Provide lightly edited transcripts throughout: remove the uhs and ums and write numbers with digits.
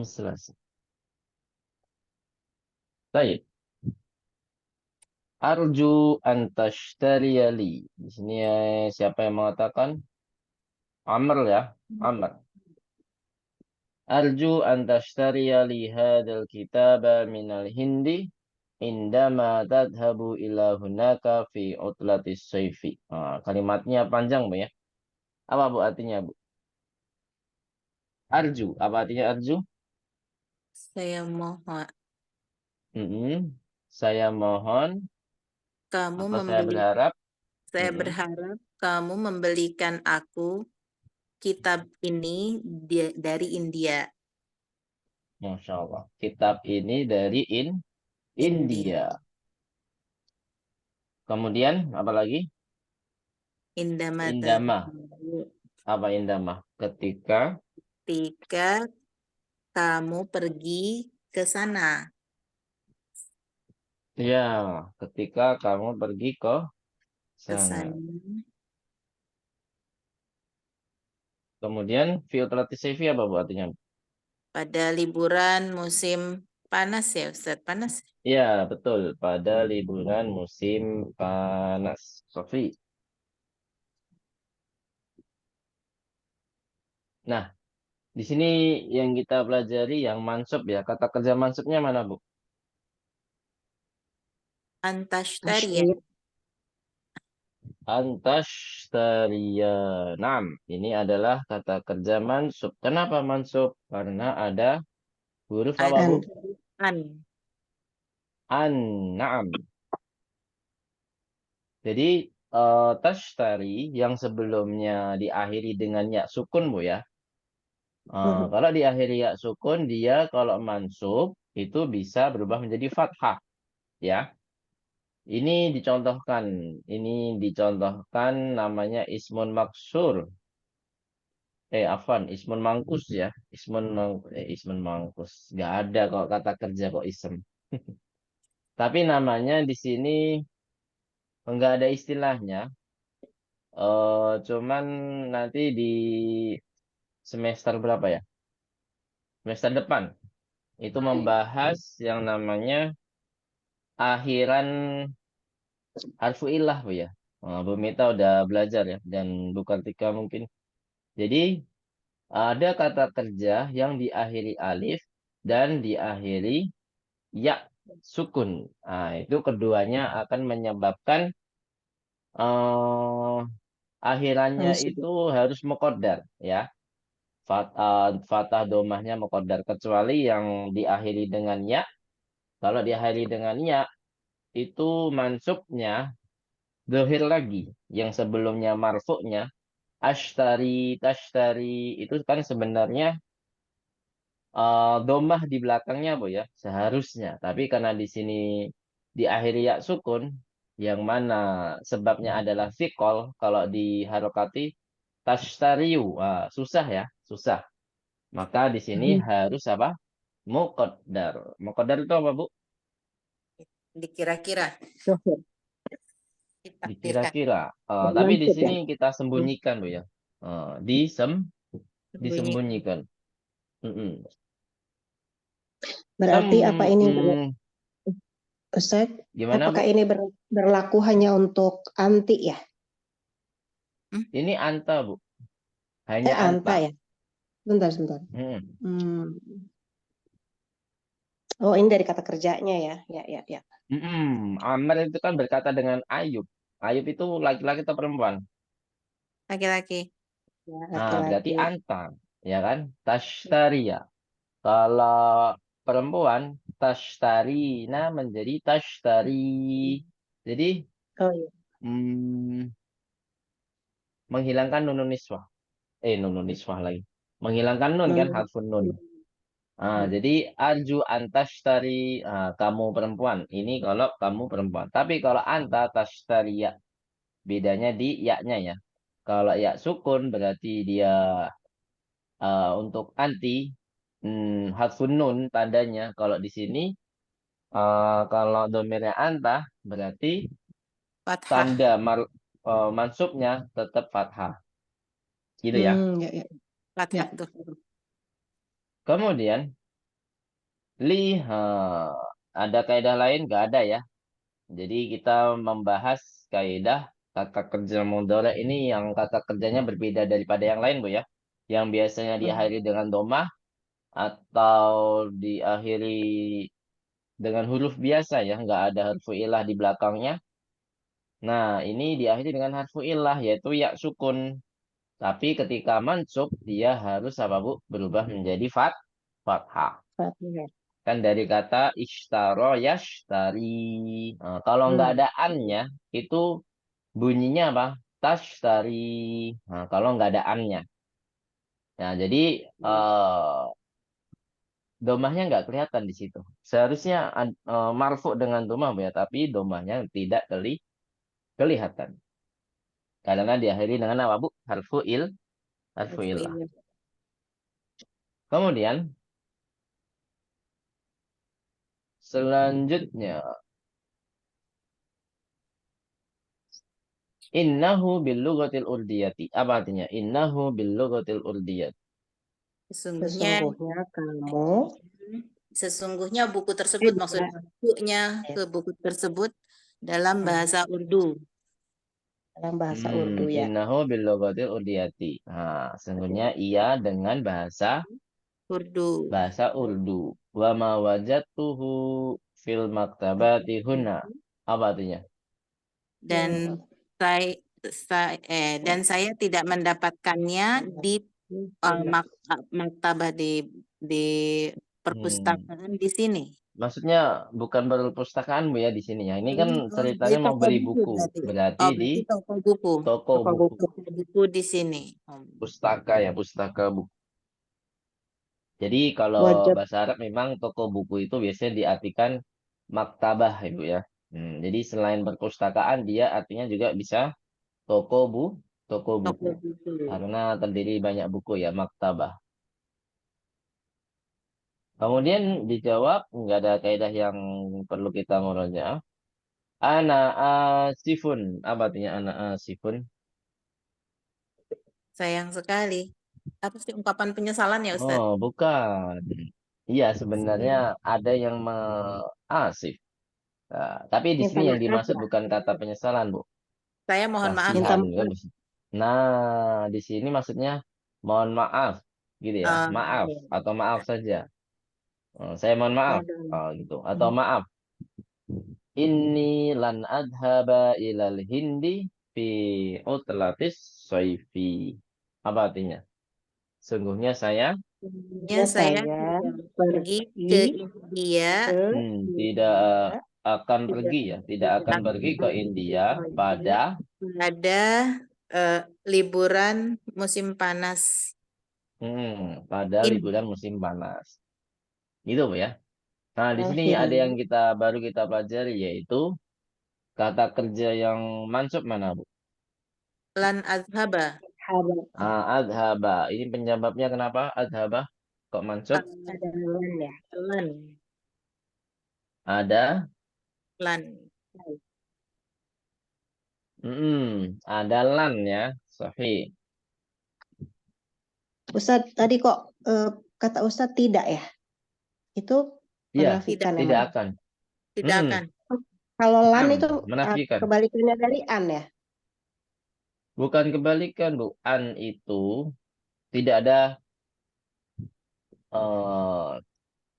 Selasa. Baik. Arju antashtariya li. Di sini siapa yang mengatakan? Amr ya. Amr. Arju antashtariya li hadal kitaba minal hindi. Indama tadhabu ila hunaka fi utlatis sayfi. Kalimatnya panjang, Bu ya. Apa Bu artinya, Bu? Arju. Apa artinya arju? Saya mohon Saya mohon kamu atau saya membeli. berharap. Saya Mm-mm. berharap kamu membelikan aku kitab ini dari India. Masya Allah. Kitab ini dari India. India. Kemudian apa lagi? Indamata Indama. Apa indama? Ketika ketika kamu pergi ke sana. ya, ketika kamu pergi ke Ke sana. sana. Kemudian filtrati CV apa Bu artinya? Pada liburan musim panas ya, Ustaz. Panas. Ya, betul. Pada liburan musim panas. Sofi. Nah, di sini yang kita pelajari yang mansub ya. Kata kerja mansubnya mana, Bu? Antashtari ya. Tashriyah. Antashtariya. Nam, ini adalah kata kerja mansub. Kenapa mansub? Karena ada huruf apa, Bu? Ada An. an. An-na'am. Jadi, tashtari yang sebelumnya diakhiri dengan ya sukun, Bu ya. Kalau diakhiri ya sukun, dia kalau mansub, itu bisa berubah menjadi fathah. Ya, ini dicontohkan namanya ismun maksur. Afwan, ismun mangkus ya. Ismun mangkus. Nggak ada kok kata kerja kok isem. Tapi namanya di sini nggak ada istilahnya. Cuman nanti di semester berapa ya? Semester depan itu membahas yang namanya akhiran harfu ilah, Bu ya. Bu Mita udah belajar ya dan Bu Kartika mungkin. Jadi ada kata kerja yang diakhiri alif dan diakhiri ya sukun. Itu keduanya akan menyebabkan eh, akhirannya Mansub. itu harus muqaddar ya. Fatah domahnya muqaddar kecuali yang diakhiri dengan ya. Kalau diakhiri dengan ya itu mansubnya dohir lagi. Yang sebelumnya marfu'nya ashtari, tashtari itu kan sebenarnya domah di belakangnya, Bu ya, seharusnya. Tapi karena di sini diakhiri ya sukun, yang mana sebabnya adalah fikol, kalau di harokati tashtariu, susah ya, susah. Maka di sini harus apa? Muqaddar. Muqaddar itu apa, Bu? Dikira-kira. Dohir. Ditakdirkan. Dikira-kira. Tapi di Mansub ya. sini kita sembunyikan, Bu ya. Sembunyi. Disembunyikan. Mm-mm. Sem, Berarti apa ini, mm, Ustaz? gimana, Apakah Bu? ini berlaku hanya untuk anti ya? Hmm? Ini anta, Bu. Hanya Anta anta. ya. Bentar, sebentar. Mm. Hmm. Oh, ini dari kata kerjanya ya. Ya, ya, ya. Amr itu kan berkata dengan Ayub. Ayub itu laki-laki atau perempuan? Laki-laki. Ya, Berarti laki-laki. anta, ya kan? Tashtaria. Kalau perempuan, tashtarina menjadi tashtari. Jadi Oh iya. mm, menghilangkan nunun niswah. Nunun niswah lagi. Menghilangkan nun kan, Nun. harfun nun. Jadi arju antashtari, kamu perempuan. Ini kalau kamu perempuan. Tapi kalau anta tashtaria, bedanya di ya-nya ya. Kalau ya sukun berarti dia untuk anti, harfun nun tandanya. Kalau di sini kalau domirnya anta berarti Fathah. tanda mansubnya tetap fathah. Gitu ya. Ya, ya. Ya. Fathah tuh. Kemudian Ada kaidah lain? Nggak ada ya. Jadi kita membahas kaidah kata kerja mudhari ini yang kata kerjanya berbeda daripada yang lain, Bu ya. Yang biasanya diakhiri dengan domah atau diakhiri dengan huruf biasa ya, nggak ada harfu ilah di belakangnya. Nah, ini diakhiri dengan harfu ilah yaitu ya sukun. Tapi ketika mansub dia harus apa, Bu? Berubah menjadi fathah. Fathah. Kan dari kata ishtaro yashtari. Nah, kalau nggak ada an-nya, itu bunyinya apa? Tashtari. Nah, kalau nggak ada an-nya. Nah, jadi domahnya nggak kelihatan di situ. Seharusnya marfu dengan domah ya, tapi domahnya tidak kelihatan. Karena diakhiri dengan apa, Bu? Harfu ilah. Kemudian selanjutnya innahu bil lughatil urdiyati. Apa artinya? Innahu bil lughatil urdiyati. Sesungguhnya Sesungguhnya kamu buku tersebut, tidak maksudnya bukunya ya, ke buku tersebut dalam bahasa Urdu. dalam bahasa Urdu ya. Innahu bil lughatil urdiyati. Nah, sesungguhnya ia dengan bahasa Urdu. Urdu. Wa ma wajadtuhu fil maktabati huna. Apa artinya? Dan dan saya tidak mendapatkannya di maktabah di perpustakaan di sini. Maksudnya bukan perpustakaan, Bu ya di sini ya. Ini kan Di ceritanya mau toko beli buku buku. Berarti di berarti toko buku. toko buku. Toko buku di sini. Pustaka ya, pustaka buku. Jadi kalau Wajib bahasa Arab memang toko buku itu biasanya diartikan maktabah, Ibu ya. Jadi selain perpustakaan dia artinya juga bisa toko Toko buku. buku. Karena terdiri banyak buku ya, maktabah. Kemudian dijawab, nggak ada kaidah yang perlu kita murojaah. Ana asifun. Apa artinya ana asifun? Sayang sekali. Apa sih ungkapan penyesalan ya, Ustaz? Oh, bukan. Iya, sebenarnya ada yang asif. Nah, tapi di minta sini yang maaf dimaksud ya. bukan kata penyesalan, Bu. Saya mohon maaf. Minta Kasihan kan maaf. di situ. Nah, di sini maksudnya mohon maaf, gitu ya. Maaf Iya. atau maaf saja. Saya mohon maaf, gitu. Atau maaf. Inni lan adhaba ilal hindi fi utlatis soifi. Apa artinya? Sungguhnya saya Ya, saya saya pergi ke India ke tidak akan Tidak. pergi ya, tidak akan pergi ke India pada pada liburan musim panas. pada Ini. liburan musim panas. Gitu, Bu ya. Nah, di sini ada akhiran. yang baru kita pelajari yaitu kata kerja yang mansub mana, Bu? Lan azhaba. Adhaba. Ini penyebabnya kenapa adhaba kok mansub? Ada lan ya. Lan. Ada Lan. ada lan ya. Sahih. Ustadz tadi kok kata Ustadz tidak ya? Itu Iya, menafikan ya, tidak Mas? akan. Tidak Mm-mm. akan. Kalau lan itu Menafikan. kebalikannya dari an ya? Bukan kebalikan, Bu. An itu tidak ada eh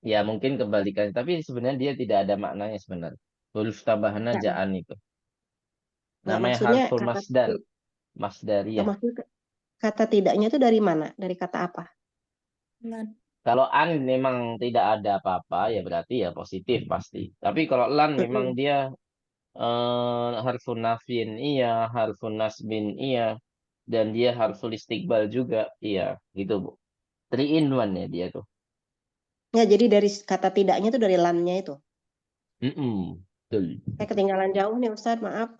ya mungkin kebalikan, tapi sebenarnya dia tidak ada maknanya sebenarnya. Huruf tambahan Nggak, aja an itu. nggak Namanya maksudnya harful kata masdar, nggak masdariyah. maksudnya kata tidaknya itu dari mana? Dari kata apa? Lan. Kalau an memang tidak ada apa-apa, ya berarti ya positif pasti. Tapi kalau lan memang dia harfun nafin iya, harfun nasbin iya, dan dia harful istiqbal juga iya, gitu Bu. 3 in 1 ya dia tuh. Ya, jadi dari kata tidaknya itu dari lannya itu. Betul. Saya ketinggalan jauh nih Ustadz, maaf.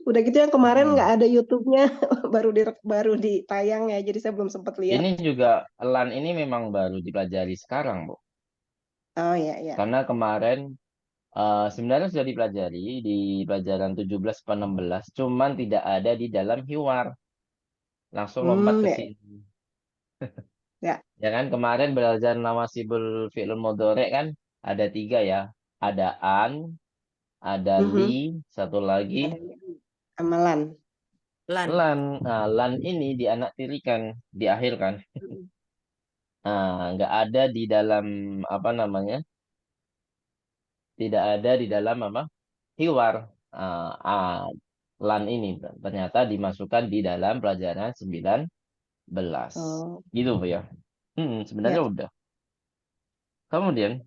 Udah gitu yang kemarin nggak ada YouTube-nya, baru ditayang ya, jadi saya belum sempat lihat. Ini juga lan ini memang baru dipelajari sekarang, Bu. Oh ya ya. Karena kemarin sebenarnya sudah dipelajari di pelajaran 17 ke 16, cuman tidak ada di dalam hiwar. Langsung lompat ke Ya. sini. Ya. Ya kan kemarin belajar nawasibul fi'il mudhari kan ada 3 ya. Ada an, ada Mhm. li, satu lagi Ada amalan. Lan. lan. Nah, lan ini dianaktirikan, diakhirkan. Mm. Nah, nggak ada di dalam apa namanya? Tidak ada di dalam apa? Hiwar. Ah, ah, lan ini ternyata dimasukkan di dalam pelajaran 19. Oh, Gitu Bu ya. Sebenarnya ya. udah. Kemudian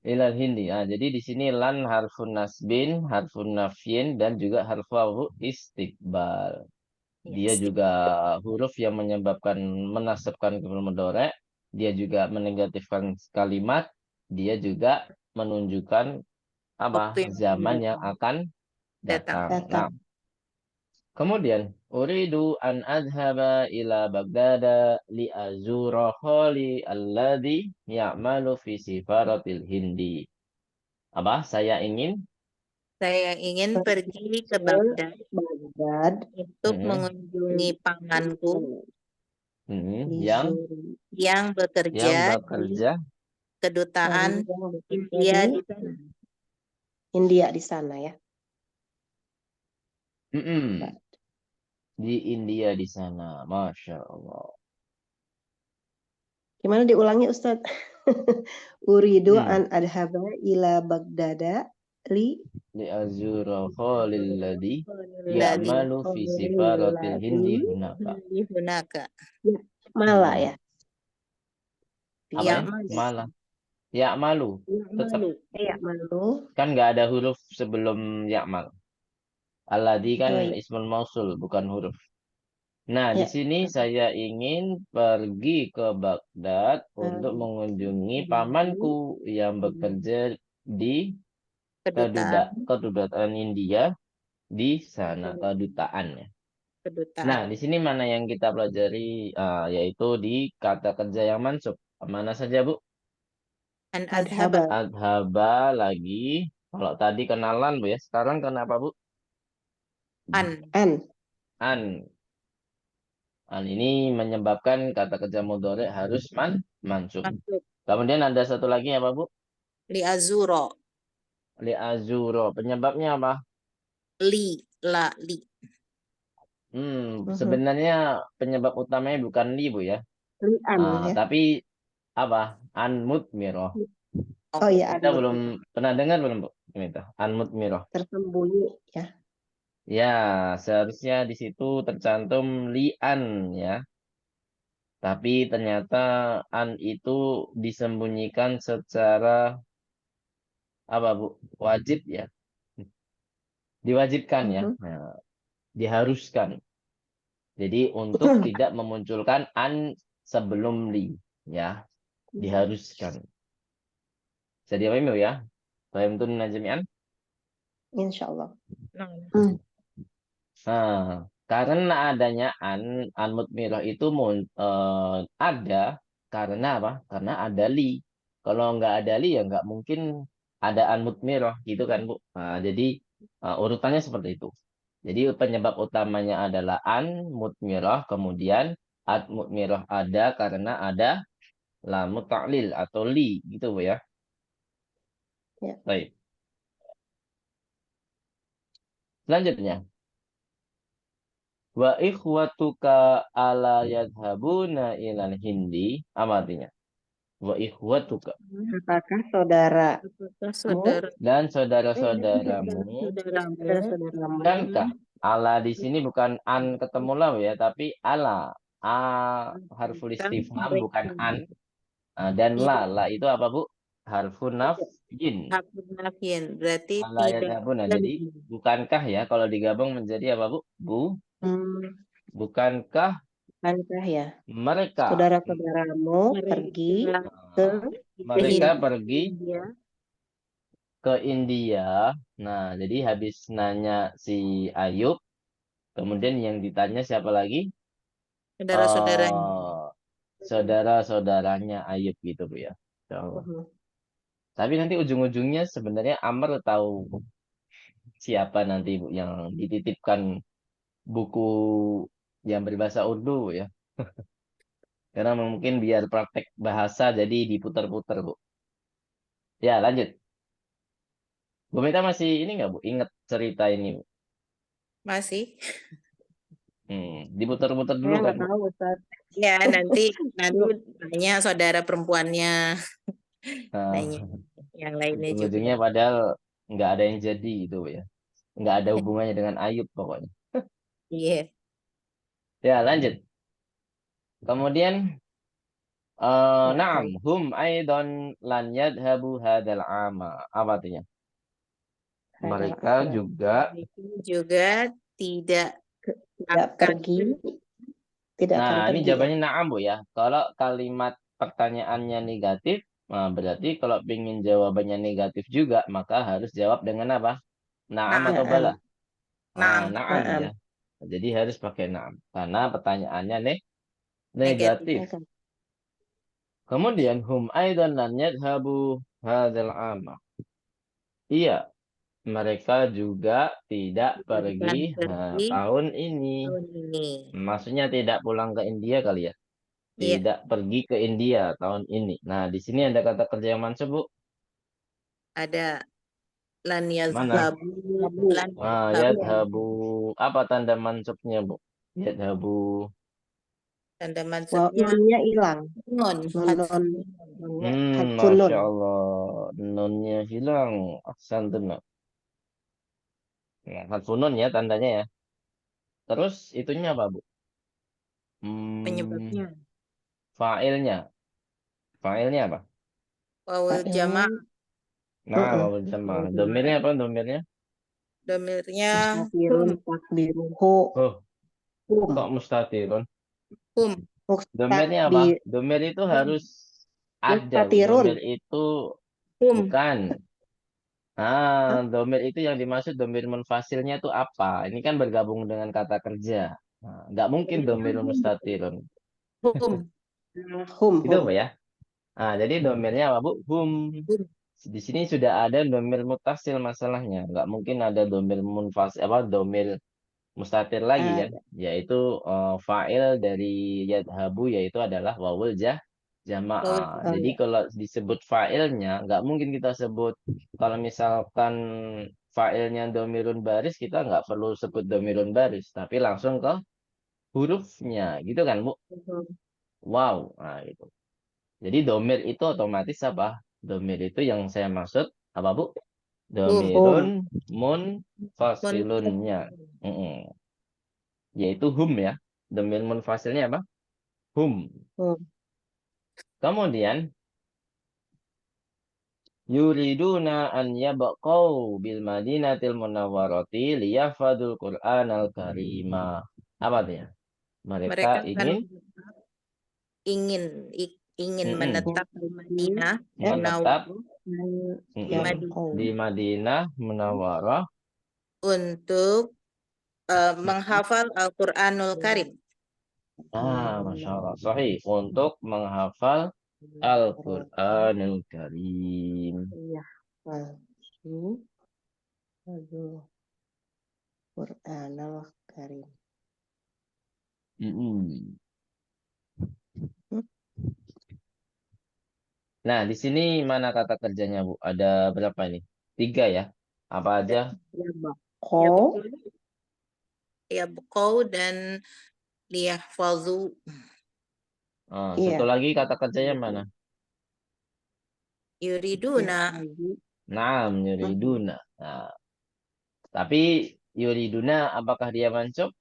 ilal hindi. Nah, jadi di sini lan harfun nasbin, harfun nafyin, dan juga harfu istiqbal. Dia Yes. juga huruf yang menyebabkan menasabkan ke fi'il mudhari. Dia juga menegatifkan kalimat. Dia juga menunjukkan apa Waktu yang akan zaman yang datang. akan Datang. datang. Datang. Nah, kemudian uridu an adhaba ila Baghdada li azura khali alladhi ya'malu fi sifaratil hindi. Apa? Saya ingin Saya ingin pergi ke Ke Baghdad Baghdad untuk mm, mengunjungi pamanku yang yang bekerja di bekerja kedutaan yang bekerja India di di sana. India di sana ya. mm, di India di sana. Masya Allah. Gimana diulangi Ustadz? Uridu Hmm. an adhaba ila Baghdada li Li azura khalil ladhi Alladhi ya'malu fi sifaratil hindi hunaka. di Hunaka. Mala Hmm. ya. Apa ya? Ya'malu. Malah. Ya'malu. Tetap Ya'malu. Ya, malu. kan nggak ada huruf sebelum ya'mal. Alladhi kan Oh iya. ismul mausul bukan huruf. Nah, di Ya. sini saya ingin pergi ke Baghdad untuk mengunjungi pamanku yang bekerja di Kedutaan. kedutaan India di sana, kedutaan ya. Kedutaan. Nah, di sini mana yang kita pelajari, yaitu di kata kerja yang mansub. Mana saja, Bu? An Adhaba. azhaba. Adhaba lagi. Kalau tadi kenalan, Bu ya. Sekarang kenapa, Bu? An. An. An. An ini menyebabkan kata kerja mudhari harus mansub. Masuk. Kemudian ada satu lagi apa, Bu? Li azuro. Li azuro. Penyebabnya apa? Li. La. Li. Mhm. Sebenarnya penyebab utamanya bukan li, Bu ya. Li'an ya. Tapi apa? An mudmiroh. Oh iya, Kita an belum pernah dengar belum, Bu? Ini tuh, an mudmiroh. tersembunyi ya. Ya, seharusnya di situ tercantum li'an ya. Tapi ternyata an itu disembunyikan secara apa, Bu? Wajib ya. Diwajibkan ya. Mhm. Nah, diharuskan. Jadi untuk tidak memunculkan an sebelum li ya, diharuskan. Bisa dipahami ya? Paham tuh najmian? Insya Allah. Nah. Nah, karena adanya an mutmirah itu ada karena apa? Karena ada li. Kalau nggak ada li ya nggak mungkin ada an mutmirah gitu kan, Bu. Nah, jadi urutannya seperti itu. Jadi penyebab utamanya adalah an mutmirah, kemudian ad mutmirah ada karena ada lamu ta'lil atau li gitu, Bu ya. Ya. Baik. Selanjutnya, wa ikhwatuka ala yadhabuna ilal hindi. Apa artinya? Wa ikhwatuka. Apakah saudara Apakah saudara Dan saudara-saudaramu. saudaramu saudaramu Bukankah? Ala di sini bukan an ketemu lau ya, tapi ala. A harful istifham bukan an. Dan la. La itu apa, Bu? Harfun nafyin. hapus nafyin berarti Ala tidak yadhabuna. Jadi lagi. bukankah ya kalau digabung menjadi apa, Bu? Hmm, Bukankah bukankah ya mereka saudara-saudaramu pergi ke mereka Hindia. pergi ke India. Nah, jadi habis nanya si Ayub, kemudian yang ditanya siapa lagi? Saudara-saudaranya. Eh, saudara-saudaranya Ayub gitu, Bu ya. Insya Allah. Mhm. Tapi nanti ujung-ujungnya sebenarnya Amr tahu siapa nanti, Bu, yang dititipkan buku yang berbahasa Urdu, Bu, ya. Karena mungkin biar praktek bahasa jadi diputar-putar, Bu. Ya, lanjut. Bu Mita masih ini nggak, Bu? Ingat cerita ini, Bu? Masih? Diputar-putar dulu Saya kan, nggak Bu? tahu Ustaz. Ya, nanti tanya saudara perempuannya, Nah, tanya yang lainnya juga. ujung-ujungnya padahal nggak ada yang jadi gitu, Bu, ya. Nggak ada hubungannya dengan Ayub pokoknya. Iya. Ya, lanjut. Kemudian, na'am, Oke. hum aidon lan yadhabu hadal ama. Apa artinya? Hadal Mereka ama. juga, Mereka juga tidak Tidak akan pergi, tidak akan nah ini pergi ya. jawabannya na'am, Bu, ya. Kalau kalimat pertanyaannya negatif, nah berarti kalau ingin jawabannya negatif juga, maka harus jawab dengan apa? Na'am naam. atau Naam, bala? Naam. Na'am, naam. ya. Jadi harus pakai na'am. Karena pertanyaannya Negatif. negatif. Kemudian, hum aidan lan yadhabu hadal ama. Iya, mereka juga tidak Akan pergi pergi tahun ini. tahun ini. Maksudnya tidak pulang ke India kali ya. Iya, Tidak pergi ke India tahun ini. Nah, di sini ada kata kerja yang mansub, Bu. ada lan Mana? yazhabu, Habu. lan yazhabu. Yadhabu. Apa tanda mansubnya, Bu? Yadhabu. Tanda Wow, maksudnya nunnya hilang. nun. Nun, nun, nunnya hadfun nun. Masya Allah. Nunnya hilang. Aksan benar. Ya, nun ya tandanya ya. Terus itunya apa, Bu? Hmm, Penyebabnya fa'ilnya. Fa'ilnya apa? wawul Fa'ilnya, jama' Nah, wawul jamaah. Domirnya apa domirnya? domirnya mustatirun takdiruhu. Oh, kok Hum. mustatirun? hum. Domirnya apa? Mustakdir, Domir itu harus ada, Bu. mustatirun. Domir itu Hum. bukan. Hah? Domir itu yang dimaksud domir munfasilnya itu apa? Ini kan bergabung dengan kata kerja. Nah, nggak mungkin domir mustatirun. Hum. Hum, Itu hum. apa ya? Jadi domirnya apa, Bu? Hum. Hum. Di sini sudah ada domir mutasil masalahnya. Nggak mungkin ada domir munfasil, apa, domir mustatir lagi kan? Ada. Yaitu fa'il dari yadhabu, yaitu adalah wawul Wawul jamaah. Oh, Jadi ya. kalau disebut fa'ilnya, nggak mungkin kita sebut, kalau misalkan fa'ilnya domirun baris, kita nggak perlu sebut domirun baris, tapi langsung ke hurufnya, gitu kan, Bu? jama'. Wow, nah itu. Jadi domir itu otomatis apa? Domir itu yang saya maksud apa, Bu? Hum. Domirun Hum. mun Mun. fasilunnya. Yaitu hum ya. Domir munfasilnya apa? Hum. Hum. Kemudian yuriduna an yabqau bil madinatil munawwarati liyahfadul Qur'anal karima. Apa artinya? Mereka Mereka kan ingin ingin ingin mm-mm, menetap di Madinah menetap di mm-mm, Madinah di Madinah Munawwarah untuk menghafal Al-Qur'anul Karim. Masya Allah. Sahih. Untuk menghafal Al-Quranul Karim. Iya. Maju. Aduh. Qur'anul Karim. Mm-mm. Hmm? Nah, di sini mana kata kerjanya, Bu? Ada berapa ini? 3 ya? Apa aja? Ya, Ya bako. betul. Ya bukau dan liyahfazu. Satu Iya. lagi kata kerjanya mana? Yuriduna. Lagi. Naam, yuriduna. Nah, tapi yuriduna apakah dia mansub?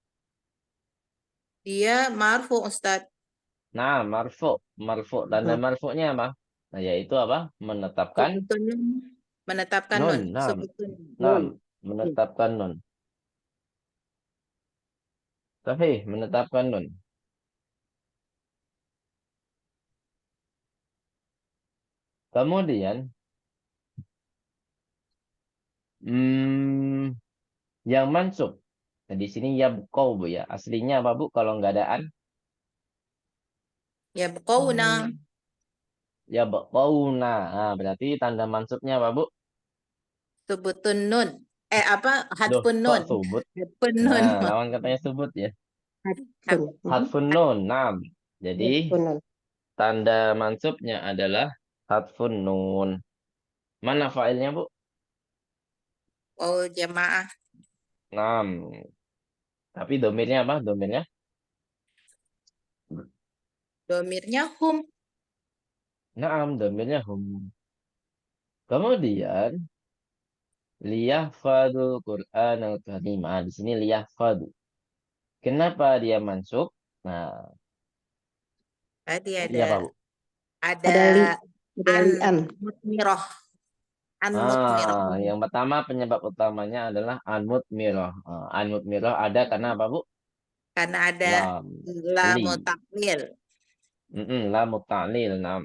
Dia marfu Ustadz. Nah, marfu. Marfu. Tanda marfu'nya apa? Nah, yaitu apa? Menetapkan Sebutun menetapkan nun. nun. Naam. Sebutun Naam. nun. Menetapkan nun. Sahih, menetapkan nun. Kemudian, hmm, yang mansub. Nah, di sini ya bukau, Bu, ya. Aslinya apa, Bu? Kalau nggak ada an, Ya bukauna. ya bukau. Nah, berarti tanda mansubnya apa, Bu? Sebutun nun. Apa? Duh, Hadfun kok nun. subut? Hadfun nun. Nah, lawan katanya subut ya. Hadfun. Hadfun nun. Nam. Jadi Hadfun. tanda mansubnya adalah hadfun nun. Mana fa'ilnya, Bu? Oh, jamaah. Nam. Tapi domirnya apa? Domirnya? Domirnya hum. Naam, domirnya hum. Kemudian liyahfadul Qur'an al-Karim. Di sini liyahfadu. Kenapa dia mansub? Nah, Tadi iya Pak, Bu. ada Ada lian. mutmiroh. An mutmiroh. Yang pertama penyebab utamanya adalah an-mutmirah. An-mutmirah ada karena apa, Bu? Karena ada Lam. lamu Li. taklil. Lam muta'lil. Nam.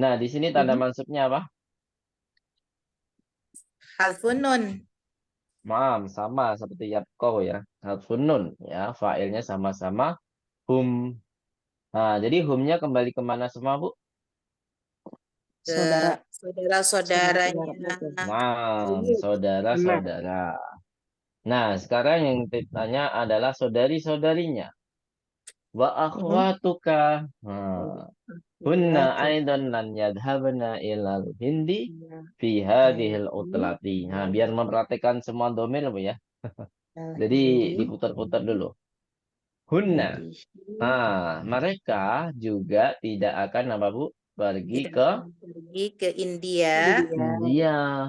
Nah, di sini tanda mansubnya apa? Harfun nun. Maaf, sama seperti yabqau ya. Harfun nun ya, fa'ilnya sama-sama hum. Nah, jadi humnya kembali kemana semua, Bu? Ke Saudara. saudara-saudaranya. Nah, Anak. saudara-saudara. Nah, sekarang yang ditanya adalah saudari-saudarinya. Wa akhwatuka. Nah, hunna aidan lan yadhabna ilal hindi fi hadhil utlati. Nah, biar memperhatikan semua domir, Bu ya. Jadi diputar-putar dulu. Hunna. Nah, mereka juga tidak akan apa, Bu? Pergi Tidak ke akan pergi ke India India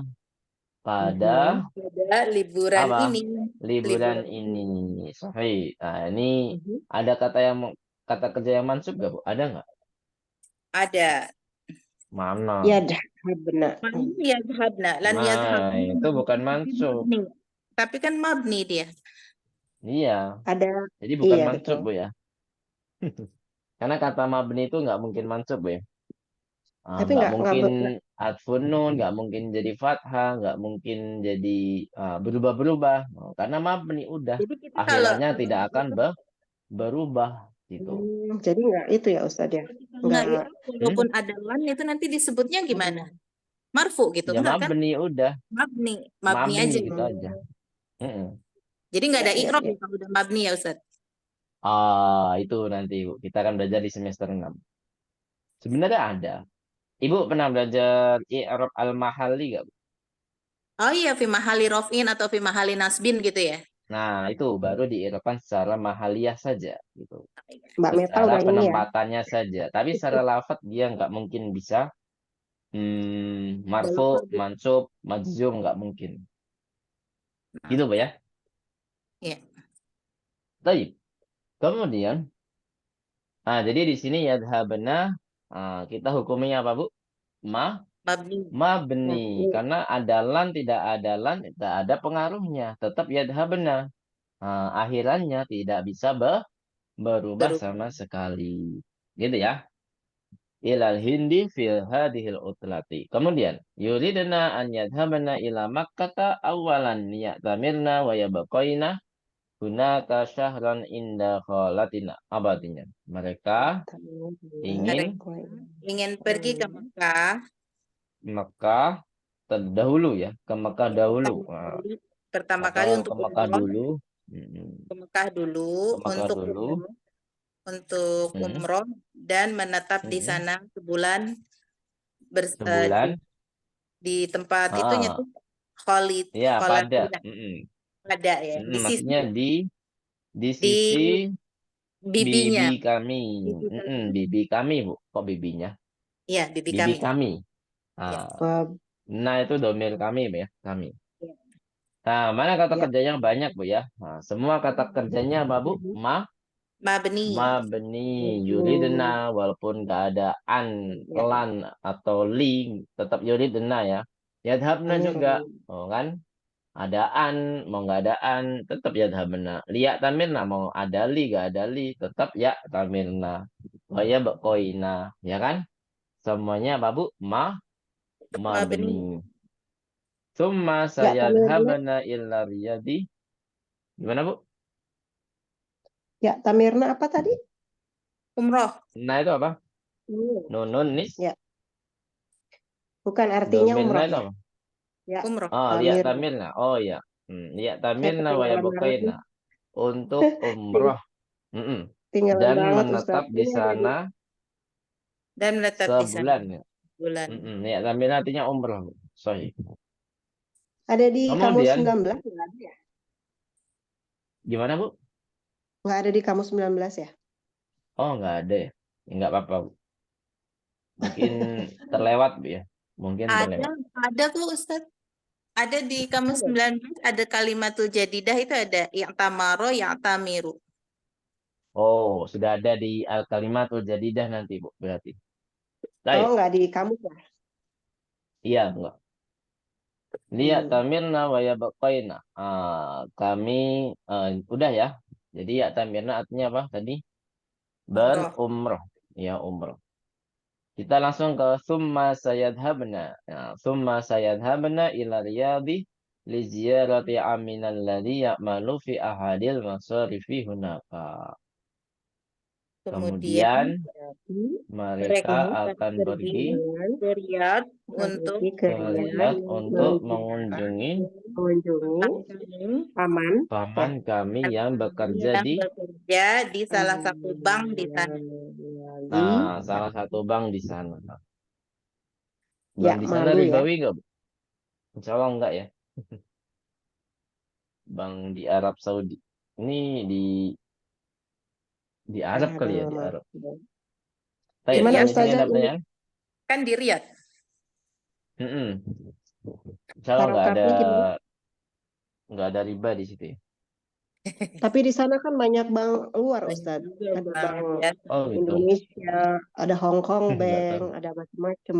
pada pada liburan apa? ini. Liburan ini. Sahih. Nah, ini ada kata kerja yang mansub gak, Bu? Ada nggak? Ada. Mana? Yadhabna. Lan yadhabna. Lan Nah, yadhabna. itu bukan mansub. Tapi kan mabni dia. Iya. Ada. Jadi bukan Iya, mansub, betul. Bu ya. Karena kata mabni itu nggak mungkin mansub, Bu ya. Tapi Nggak nggak mungkin adfun nun, nggak mungkin jadi fathah, nggak mungkin jadi berubah-berubah. Karena mabni udah. Jadi kita Akhirannya tidak akan berubah gitu. jadi nggak itu ya Ustadz ya? nggak Nggak. walaupun ada lan itu nanti disebutnya gimana? Marfu gitu Ya enggak kan? mabni udah. Mabni aja. Gitu aja. Mm-mm. Jadi nggak ada Ya, i'rab ya. kalau udah mabni ya Ustaz. Itu nanti Bu. Kita akan belajar di semester 6. Sebenarnya ada. Ibu pernah belajar i'rab al-mahalli nggak, Bu? Oh iya, fi mahali rofin atau fi mahali nasbin gitu ya. Nah, itu baru diirofkan secara mahaliyah saja gitu. Mbak Meta Secara udah ini ya. penempatannya saja. Tapi secara lafadz dia nggak mungkin bisa marfu, mansub, majzum nggak mungkin. Gitu, Bu ya. Iya. Baik. Kemudian, jadi di sini yadhabna kita hukumnya apa, Bu? Mabni. Mabni. Karena ada lan, tidak ada pengaruhnya. Tetap yadhabna. Akhirannya tidak bisa berubah sama sekali. Gitu ya. Ilal hindi fil hadhil utlati. Kemudian, yuridna an yadhabna ila makkata awalan ya'tamirna wa yabqaina hunaka syahran inda khalatina. Apa artinya? Mereka ingin pergi ke Mekah terdahulu ya, ke Mekah dahulu. Pertama Atau kali untuk ke Mekah dulu. ke Mekah dulu Ke Mekah dulu. untuk umroh dan menetap di sana sebulan Sebulan. di tempat itunya tuh Khalid Ya, pada. ada ya di Maksudnya sisi di sisi bibinya. bibi kami. Bibi kami, Bu. Kok bibinya? Iya, bibi Bibi kami. kami. Nah, itu domir kami, ya. Kami. Nah, mana kata kerjanya banyak, Bu ya. Nah, semua kata kerjanya apa, Bu? Mabni. Yuridna. Walaupun nggak ada an, lan, atau li. Tetap yuridna ya. Yadhabna juga. Oh, kan? Adaan, mau nggak adaan, tetap ya tamirna. Lihat tamirna, mau ada li, nggak ada li, tetap ya tamirna. Waya bakoina, ya kan? Semuanya apa, Bu? Mabni. Summa sayadhabna illa riyadi. Gimana, Bu? Ya, tamirna apa tadi? Umroh. Nah, itu apa? Nunun nis. Ya. Bukan artinya umroh. Itu apa? Ya. Umroh. Lihat tamirna. Oh, ya. Lihat tamirna waya bakoina. Untuk umroh Mm-mm. Tinggalan Dan banget menetap Ustadz. di Ini ada di sana Dan menetap di sana sebulan ya. bulan. Ya, tapi artinya umrah. Sorry. ada di kamus Kemudian 19 nggak ada ya? gimana Bu? Nggak ada di kamus 19 ya? Oh, nggak ada ya. Nggak apa-apa Bu. Mungkin terlewat Bu ya. Mungkin Ada, terlewat. ada kok Ustadz. Ada di kamus 19 ada kalimatul jadidah itu ada yang tamaro, yang tamiru. Oh, sudah ada di Al-Kalimatul Jadidah nanti Bu berarti. Oh, Baik. nggak di kamus ya? Iya, enggak. Lihat Hmm. tamirna wa yabqaina. Kami udah ya. Jadi ya tamirna artinya apa tadi? Umroh. Berumrah. Ya, umrah. Kita langsung ke summa sayadhabna. Summa sayadhabna ila riyadhi li ziyarati aminal ladhi ya'malu fi ahadil masarifi hunaka. Kemudian Kemudian mereka mereka akan pergi ke Riyadh untuk Pergi ke ke Riyadh Riyadh untuk mengunjungi mengunjungi paman ya. paman kami yang bekerja yang di bekerja di salah satu bank di sana. salah satu bank di sana. Ya, Bank di sana malu ya. ribawi nggak, Bu? Insya Allah enggak ya. Bank di Arab Saudi. Ini di Arab kali ya, di Aduh, Arab. maaf. Baik, Gimana yang di sini Ustazah ada ini pertanyaan? Kan di Riyadh. Mm-mm. Insya Allah harokatnya gimana? nggak ada riba di situ ya. Tapi di sana kan banyak bank luar Ustadz. Juga Ada Bang, bank ya. Oh gitu. Indonesia, ada Hong Kong Nggak Bank, tahu. ada macam-macam.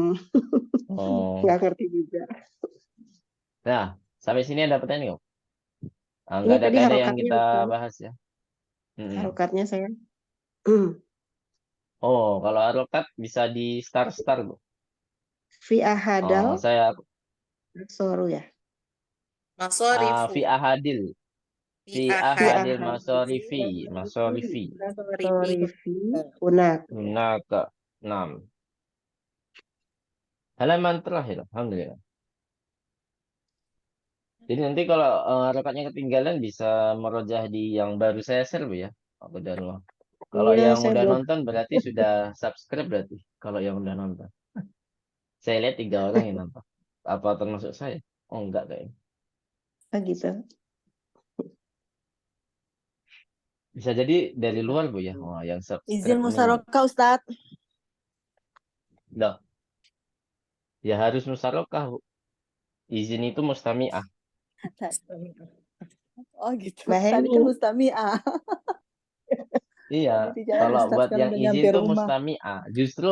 Oh, Nggak ngerti juga. nah sampai sini ada pertanyaan nggak? Ini Nggak ada tadi kaidah yang harokatnya kita Ustadz. bahas ya. Mm-mm. Harokatnya saya. Oh, kalau harokat bisa di star Bu. Fi ahadal Saya soru ya. Masorifu. fi ahadil. Fi Fi Fi ahadil ahad. masorifi. Masorifi. Sorifi unak. Hunaka. 6. Halaman terakhir. Alhamdulillah. Jadi nanti kalau rekatnya ketinggalan bisa merojah di yang baru saya share Bu ya. Aku Darullah. Kalau Iya, yang saya udah belum. nonton berarti sudah subscribe berarti. Kalau yang udah nonton. Saya lihat 3 orang yang nonton. Apa termasuk saya? Oh enggak kayaknya. Ah, gitu. Bisa jadi dari luar Bu ya. Wah, yang Izin subscribe ini. musyarakah Ustadz. Loh, ya harus musyarakah Bu. Izin itu mustami'ah. Oh gitu. Mbak Tadi Heni. kan mustami'ah. Iya, Tadi di jalan kalau Ustadz buat sekarang yang udah izin nyampe itu rumah. mustami'ah. Justru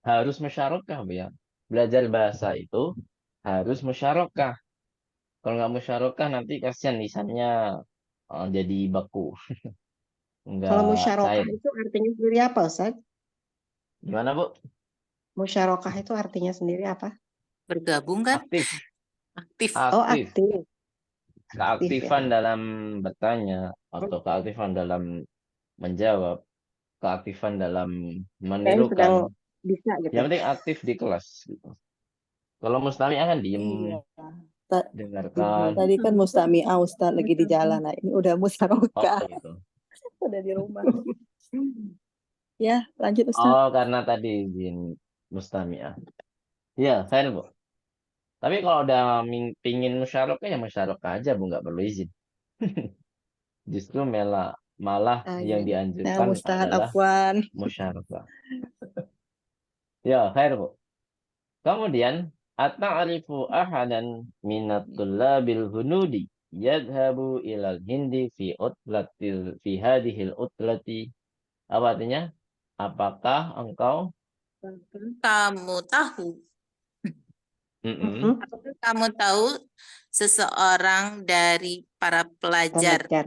harus musyarakah Bu ya. Belajar bahasa itu harus musyarakah. Kalau nggak musyarakah nanti kasihan lisannya jadi baku. Kalau Nggak musyarakah cair. itu artinya sendiri apa, Ustaz? Gimana Bu? Musyarakah itu artinya sendiri apa? Bergabung kan? Aktif. Aktif. Oh, Aktif. aktif. Aktif ya. Keaktifan dalam bertanya atau keaktifan dalam menjawab. Keaktifan dalam Saya sedang menirukan. bisa gitu. Yang penting aktif di kelas gitu. Kalau mustami'ah kan diem, Iya. dengarkan. Tadi kan mustami'ah Ustadz lagi di jalan. Nah, ini udah Oh musyarakah. gitu. Udah di rumah. Ya, lanjut Ustadz. Oh, karena tadi izin mustami'ah. Ya, fair Bu. Tapi kalau udah pingin musyarakah ya musyarakah aja Bu, nggak perlu izin. Justru malah yang Ya, dianjurkan Ustadz adalah Afwan. musyarakah. Ya, fair Bu. Kemudian ata'rifu ahadan minat tullabil hunudi yadhabu ilal hindi fi hadhil utlati. Apa artinya? Apakah engkau Kamu tahu. Mm-mm. Apakah kamu tahu seseorang dari para pelajar Pelajar.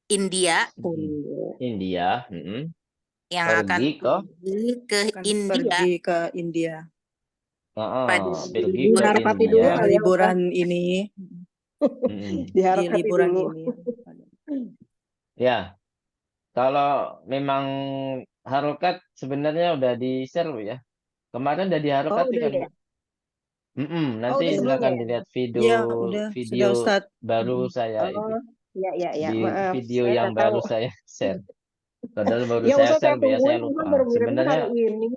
India India yang akan pergi ke pergi ke Akan India pergi ke India. pada pergi ke Diharapati dulu India. kali ya, Liburan ini. Mm-mm. Di Diharapati liburan dulu. ini. Ya, kalau memang harokat sebenarnya udah di-share Bu ya. Kemarin udah Oh, diharokati udah kan ya? Bu? Nanti udah sebelumnya silakan ya? dilihat Ya, udah. Sudah video Ustadz. baru saya itu Oh, ya, di maaf. video Saya yang nggak tahu. baru saya share. Padahal baru Ya saya Ustadz saya share ya, saya tungguin, Ustadz lupa. baru ngirimnya Sebenarnya hari ini.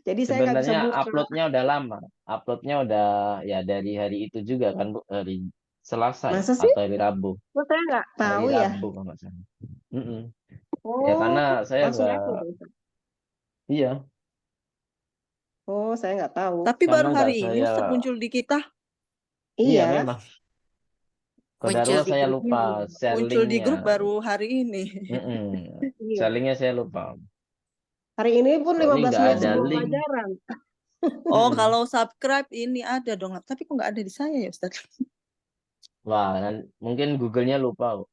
Jadi saya nggak bisa sebenarnya buka. uploadnya udah lama. Uploadnya udah ya dari hari itu juga kan, Bu, hari Selasa ya Masa sih? atau hari Rabu. Kok saya nggak Hari tahu ya? Rabu kalau nggak salah. Mm-mm. Ya Oh, karena saya langsung nggak, upload, Ustadz. iya, Oh, saya nggak tahu. Tapi karena baru nggak hari ini saya, Ustadz muncul di kita. iya Iya. memang. Muncul Kodarullah di saya grupnya. lupa share Muncul di linknya. grup baru hari ini. Mm-mm. Iya. Share linknya saya lupa. Hari ini pun Kok ini 15 nggak menit ada sebelum link? pelajaran. Oh, Mm-mm. kalau subscribe ini ada dong. Tapi kok nggak ada di saya ya Ustadz? Wah, mungkin Google-nya lupa, Bu.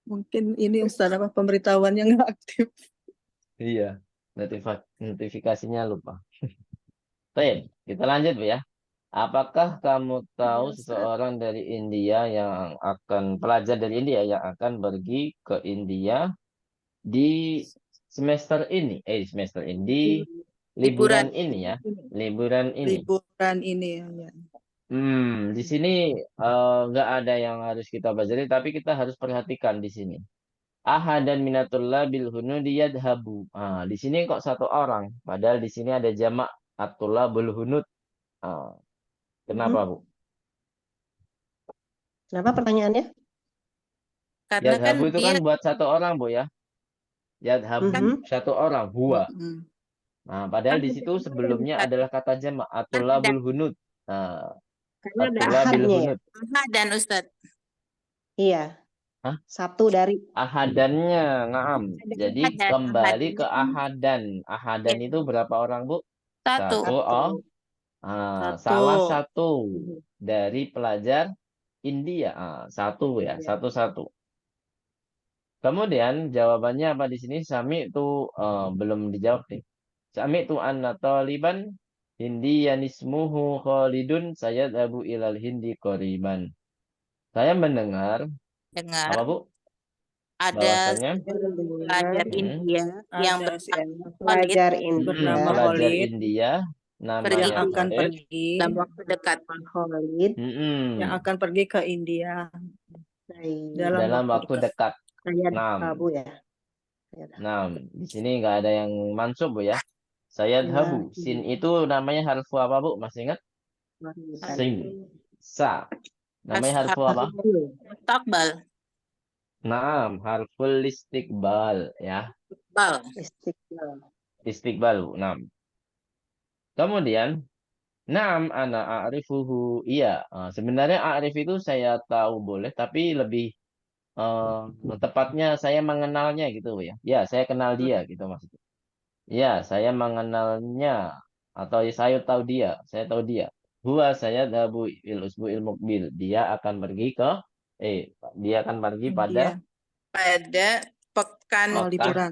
Mungkin ini Ustadz apa pemberitahuannya nggak aktif. Iya, notifikasinya lupa. Baik, kita lanjut, Bu ya. Apakah kamu tahu Iya, Ustadz. seseorang dari India yang akan pelajar dari India yang akan pergi ke India di semester ini? Semester ini di liburan Liburan. ini ya, liburan ini. Liburan ini ya. Di sini nggak ada yang harus kita pelajari, tapi kita harus perhatikan di sini. Ahadan minatullah bil hunudi yadhabu. Di sini kok satu orang, padahal di sini ada jamak atullah bil hunud. Kenapa, Mhm. Bu? Kenapa pertanyaannya? Karena kan Yadhabu itu dia kan buat satu orang, Bu ya. Yadhabu kan, Mhm. satu orang, huwa. Mm-mm. Padahal kan di situ ada sebelumnya Ustaz. adalah kata jamak Kan atullah ada bil hunud. Nah, Karena ada atullah bil ahadnya ya. hunud. dan Ustaz. Iya, Hah? satu dari. Ahadannya, naam. Ada Jadi dan kembali ke ahadnya ahadan. Ahadan ya, itu berapa orang, Bu? satu. Satu. Satu. Salah Satu. satu dari pelajar India. Satu ya, Iya. satu-satu. Kemudian jawabannya apa di sini? Sami itu belum dijawab nih. Sami itu anna taliban Hindiyan ismuhu Khalidun sayadhabu ilal Hindi qoriban. Saya mendengar Dengar apa, Bu? ada Bahwasanya pelajar mm, India yang Ada si bernama Khalid Pelajar India pelajar Khalid India pergi yang namanya ke akan Khalid. pergi dalam waktu dekat. Khalid yang Mm-mm. akan pergi ke India dalam Dalam waktu waktu dekat. dekat. saya Nah, Abu ya. Saya nah, di sini nggak ada yang mansub, Bu ya. Sayadhabu. Nah, Sin itu namanya harfu apa, Bu? Masih ingat? bukan. Sin. Sa. Namanya harfu apa? Takbal. Naam, harful istiqbal ya. Bal. Istiqlal. Istiqbal. Naam. Kemudian, naam ana a'rifuhu. Iya, sebenarnya a'rif itu saya tahu boleh, tapi lebih tepatnya saya mengenalnya gitu ya. Ya, saya kenal dia gitu maksudnya. Ya, saya mengenalnya atau saya tahu dia, saya tahu dia. Saya dabu il usbu'il mukbil. Eh, dia akan pergi pada India. Pada pekan Oh, pekan liburan.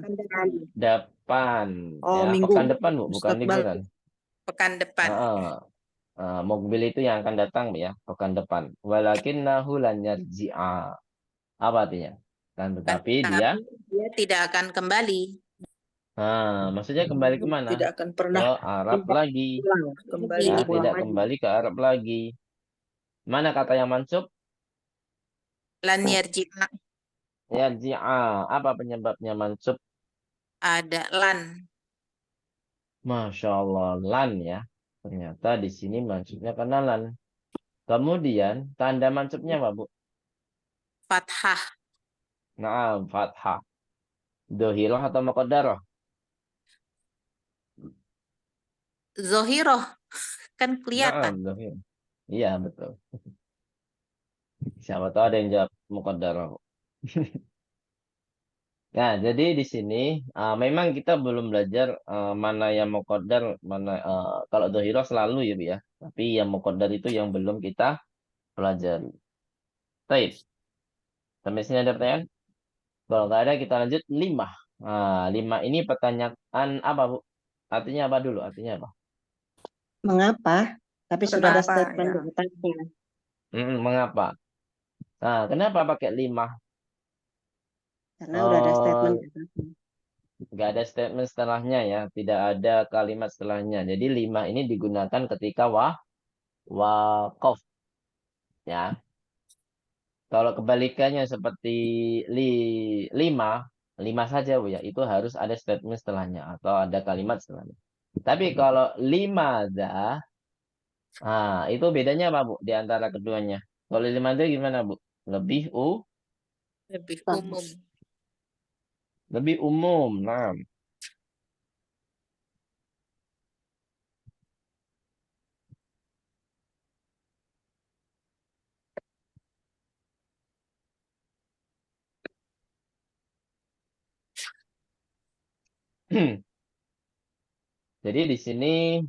depan Oh, ya, minggu. pekan depan, Bu, bukan Mustaqbal. liburan. pekan depan. Mukbil itu yang akan datang ya, pekan depan. Walakinnahu lan yarji'a. Apa artinya? Kan tetapi dia, Tapi dia tidak akan kembali. maksudnya kembali kemana? Tidak akan Ke pernah Arab lagi. Pulang. kembali. Ya, Pulang tidak lagi. kembali ke Arab lagi. Mana kata yang mansub? Lan yarji'a. Yarji'a. Apa penyebabnya mansub? Ada lan. Masya Allah, lan ya. Ternyata di sini mansubnya karena lan. Kemudian tanda mansubnya apa, Bu? Fathah. Nah, fathah. Dohiroh atau muqaddarah? Zohiroh. Kan Nah, kelihatan. dohir. Iya, betul. Siapa tahu ada yang jawab muqaddarah. Nah, jadi di sini memang kita belum belajar mana yang muqaddar, mana kalau dohiroh selalu ya, Bu ya. Tapi yang muqaddar itu yang belum kita pelajari. Baik, sampai sini ada pertanyaan? Kalau nggak ada, kita lanjut 5. Nah, 5 ini pertanyaan apa, Bu? Artinya apa dulu? Artinya apa? Mengapa? Tapi sudah ada Kenapa, statement ya? di atasnya. Mengapa? Nah, kenapa pakai 5? Karena udah ada statement di atasnya. Nggak ada statement setelahnya ya. Tidak ada kalimat setelahnya. Jadi 5 ini digunakan ketika waqaf. Ya. Kalau kebalikannya seperti lima, lima saja Bu ya, itu harus ada statement setelahnya atau ada kalimat setelahnya. Tapi kalau limada, itu bedanya apa Bu di antara keduanya? Kalau limada gimana Bu? Lebih Lebih Sama. umum. lebih umum. Nah, jadi di sini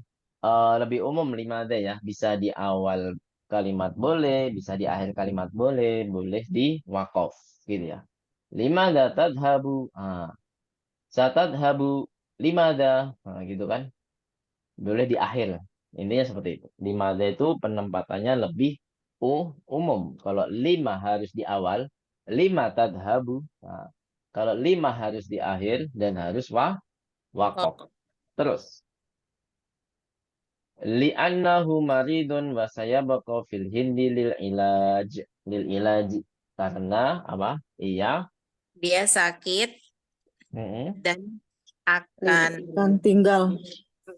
lebih umum limada ya, bisa di awal kalimat boleh, bisa di akhir kalimat boleh, boleh di wakof gitu ya. Limada tadhabu, satadhabu limada, gitu kan. Boleh di akhir. Intinya seperti itu. Limada itu penempatannya lebih umum. Kalau lima harus di awal, lima tadhabu. Nah, kalau lima harus di akhir dan harus wakof. Wakof. Terus li'annahu maridun wa sayabqa fil hindi lil ilaj karena apa? Iya. Dia sakit Mm-mm. dan akan Dan tinggal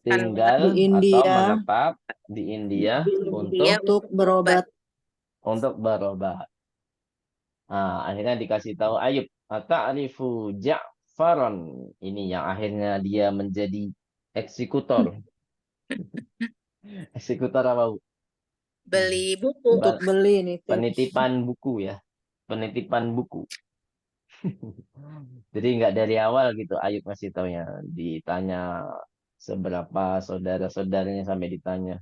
Tinggal di atau India menetap di India dia untuk berobat. berobat. Akhirnya dikasih tahu Ayub, "Ata'rifu Ja'faron." Ini yang akhirnya dia menjadi eksekutor. Eksekutor apa, Bu? beli buku. Untuk beli nih. Penitipan buku ya. Penitipan buku. Jadi nggak dari awal gitu Ayub masih taunya. Ditanya seberapa saudara-saudaranya sampai ditanya.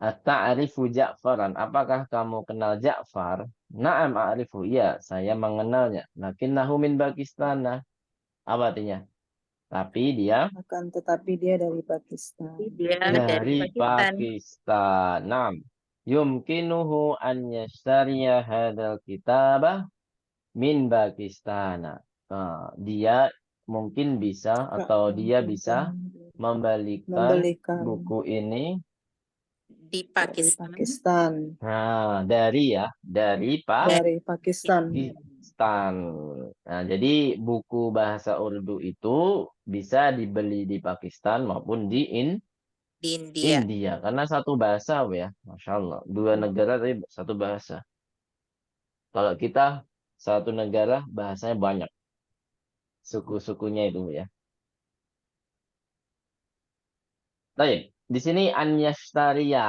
Ata'rifu Ja'faran. Apakah kamu kenal Ja'far? Na'am a'rifu. Iya, saya mengenalnya. Lakinnahu min Pakistan. Apa artinya? Tapi dia Akan tetapi dia dari Pakistan. Dia dari dari Pakistan. Pakistan. Naam. Yumkinuhu an yashtariya hadal kitabah min Pakistan. Dia mungkin bisa atau dia bisa membalikan Membelikan buku ini Di dari Pakistan. Pakistan. dari Dari Pakistan. Pakistan. Nah, jadi buku bahasa Urdu itu bisa dibeli di Pakistan maupun di Di India. India karena satu bahasa Bu, ya. Masya Allah. Dua negara tapi satu bahasa. Kalau kita satu negara bahasanya banyak. Suku-sukunya itu Bu, ya. Baik, di sini Anyashtaria.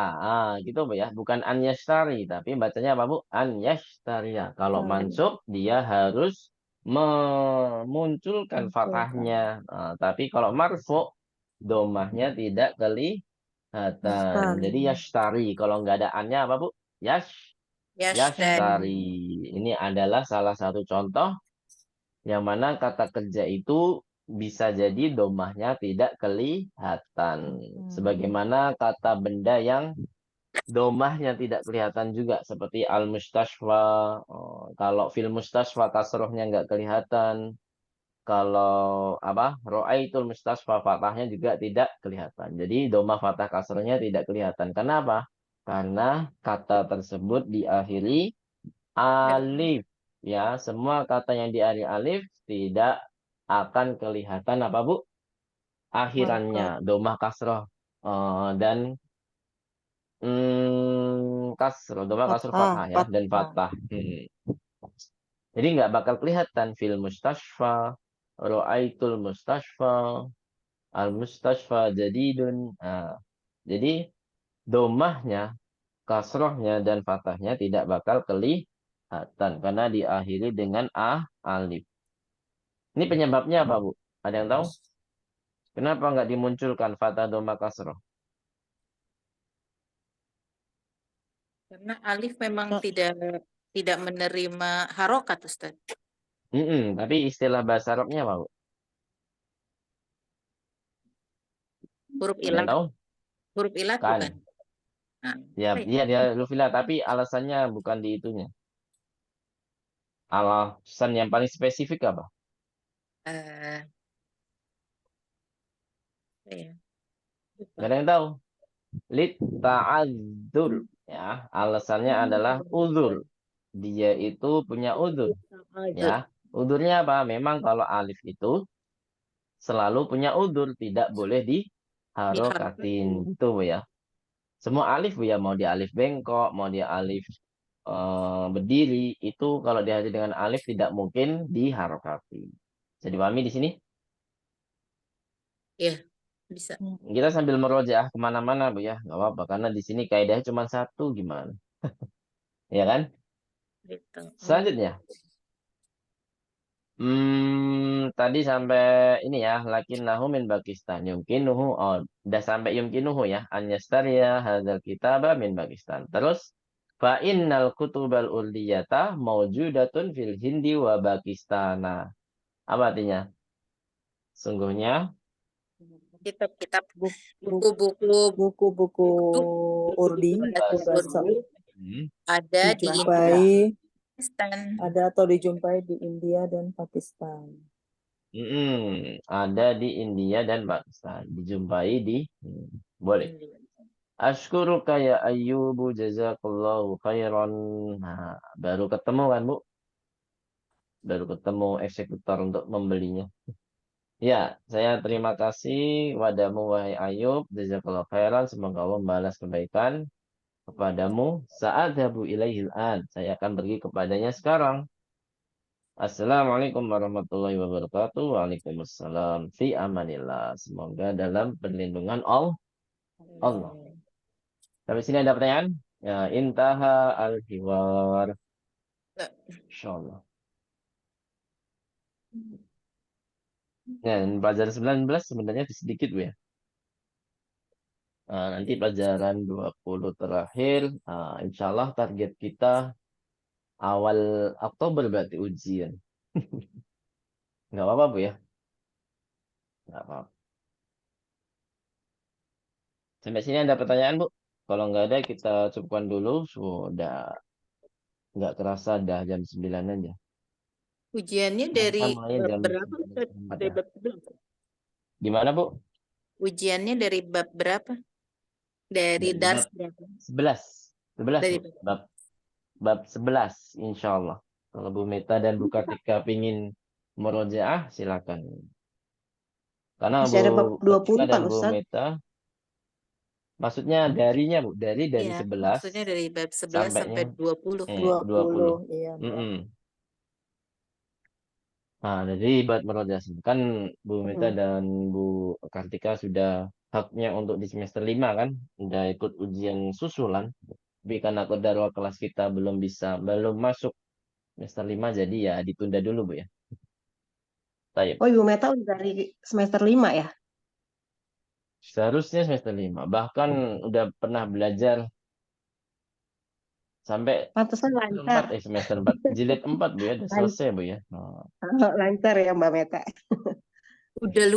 Gitu Bu ya. Bukan Anyashtari, tapi bacanya apa Bu? Anyashtaria. Kalau mansub dia harus memunculkan fathahnya. Tapi kalau marfu domahnya tidak kelihatan. Jadi yashtari. Kalau nggak ada annya apa Bu? Yashtari. Yashtari. Ini adalah salah satu contoh yang mana kata kerja itu bisa jadi domahnya tidak kelihatan. Sebagaimana kata benda yang domahnya tidak kelihatan juga. Seperti al-mustashfa. Kalau fil mustashfa kasrohnya nggak kelihatan. Kalau apa ro'aitul mustashfa fathahnya juga tidak kelihatan. Jadi domah fathah kasrohnya tidak kelihatan. Kenapa? Karena kata tersebut diakhiri alif. Ya, semua kata yang diakhiri alif tidak akan kelihatan apa Bu? Akhirannya domah kasroh dan kasroh, domah kasroh fathah ya dan fathah. Jadi nggak bakal kelihatan fil mustashfa, ro'aitul mustashfa, al mustashfa jadidun. Jadi domahnya, kasrohnya dan fathahnya tidak bakal kelihatan karena diakhiri dengan alif. Ini penyebabnya apa, Bu? Ada yang tahu? Kenapa nggak dimunculkan fathah domah kasroh? Karena alif memang tidak menerima harokat, Ustaz. Tapi istilah bahasa Arabnya apa, Bu? Huruf Ada yang ilah. tahu? Huruf ilah Kan. bukan. Nah, Ya, apa ya? iya dia lufila, tapi alasannya bukan di itunya. Alasan yang paling spesifik apa? Eh, apa ya? Lupa. Nggak ada yang tahu? Lit ta'adzur. Ya, alasannya adalah uzur. dia itu punya udzur. Udzur. Ya, udzurnya apa? Memang kalau alif itu selalu punya udzur, tidak boleh diharokatin gitu Bu ya. Semua alif Bu ya, mau dia alif bengkok, mau dia alif berdiri, itu kalau dihadir dengan alif tidak mungkin diharokati. Jadi pahami di sini? Ya, bisa. Kita sambil merojaah kemana-mana Bu ya, nggak apa-apa karena di sini kaidahnya cuma satu gimana, ya kan? Gitu. Selanjutnya, tadi sampai ini ya, lakinnahu min Pakistan, yumkinuhu, oh, udah sampai yumkinuhu ya, an yastariya hadzal kitaba min Pakistan. Terus, fa innal kutubal urdiyata maujudatun fil Hindi wa Pakistana. Apa artinya? Sungguhnya, Kitab-kitab Buku- buku-buku Buku-buku Urdi, buku bahasa Urdu ada di India, dijumpai Pakistan. ada atau dijumpai di India dan Pakistan. ada di India dan Pakistan, dijumpai di, boleh. Ashkuruka ya Ayyubu jazakallahu khairan. Nah, baru ketemu kan, Bu? Baru ketemu eksekutor untuk membelinya. Ya, saya terima kasih padamu wahai Ayub, jazakallahu khairan. Semoga Allah membalas kebaikan kepadamu. Sa'adhabu ilaihil an. Saya akan pergi kepadanya sekarang. Assalamualaikum warahmatullahi wabarakatuh. Waalaikumsalam. Fi amanillah. Semoga dalam perlindungan Allah. Sampai sini ada pertanyaan? Ya, intaha al-hiwar. Insyaallah. Ya, pelajaran 19 sebenarnya sedikit, Bu ya. Nanti pelajaran 20 terakhir, insya Allah target kita awal Oktober berarti ujian. Nggak apa-apa, Bu ya. Nggak apa-apa. Sampai sini ada pertanyaan, Bu? Kalau nggak ada, kita cukupkan dulu. Sudah nggak kerasa, dah jam 9 aja. Ujiannya Nah, dari kita mulai bab jam berapa? 9.04 Dari ya. bab berapa? Gimana, Bu? Ujiannya dari bab berapa? Dari Dari dars bab berapa? 11. 11, Dari Bu. Bab 11, insya Allah. Kalau Bu Meta dan Bu Kartika pingin merojaah, silakan. Karena Masih Bu ada bab Kartika 20 dan kan Bu Ustadz? Meta, maksudnya darinya, Bu. Dari Iya, 11 maksudnya dari bab 11 sampainya sampai 20. 20. 20, iya. Mm-mm. Nah, jadi buat merojaah kan Bu Meta dan Bu Kartika sudah haknya untuk di semester 5 kan. Udah ikut ujian susulan. Tapi karena qadarullah kelas kita belum masuk semester 5, jadi ya ditunda dulu, Bu ya. Baik. Oh, Ibu Meta udah dari semester 5 ya? Seharusnya semester 5. Bahkan udah pernah belajar sampai Pantesan lancar. semester 4. Jilid 4, Bu ya. Udah selesai, Bu ya. Nah. Lancar ya Mbak Meta. Udah lupa.